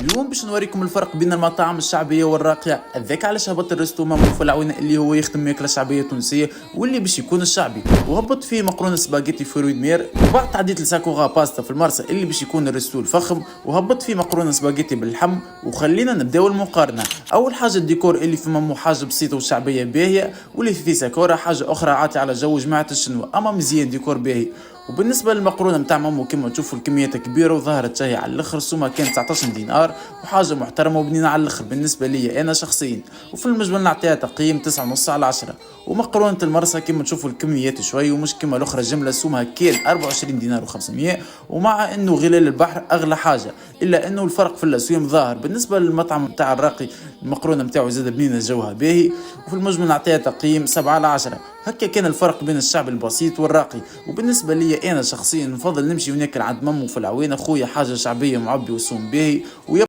اليوم باش نوريكم الفرق بين المطاعم الشعبيه والراقيه. هذاك علاش هبط الريستو مامو في العوينه اللي هو يخدم ماكله شعبيه تونسيه واللي باش يكون الشعبي، وهبط فيه مقرونه سباغيتي فرويد مير، وبعد تعديت لساكوغا باستا في المرسى اللي باش يكون الريستو الفخم، وهبط فيه مقرونه سباغيتي باللحم. وخلينا نبداو المقارنه. اول حاجه الديكور اللي في مامو حاجه بسيطه وشعبيه باهيه، واللي في ساكورا حاجه اخرى عاتي على جو جماعه الشنوة، اما مزيان ديكور باهي. وبالنسبه للمقرونه نتاع مامو كما تشوفوا الكميات كبيره وظهرت شهيه على الاخر، السومه كانت 19 دينار وحاجه محترمه وبنينه على الاخر بالنسبه لي انا شخصيا. وفي المجمل نعطيها تقييم 9.5 على 10. ومقرونه المرسى كما تشوفوا الكميات شوي ومش كما الاخرى، جمله سومها كان 24 دينار و500، ومع انه غلال البحر اغلى حاجه، الا انه الفرق في الاسويم ظاهر. بالنسبه للمطعم نتاع الراقي المقرونه نتاعو زاد بنينه جوها باهي، وفي المجمل نعطيها تقييم 7 على 10. هكا كان الفرق بين الشعب البسيط والراقي. وبالنسبه لي انا شخصيا نفضل نمشي وناكل عند مامو في العوينه، خويا حاجه شعبيه معبي وسوم باهي.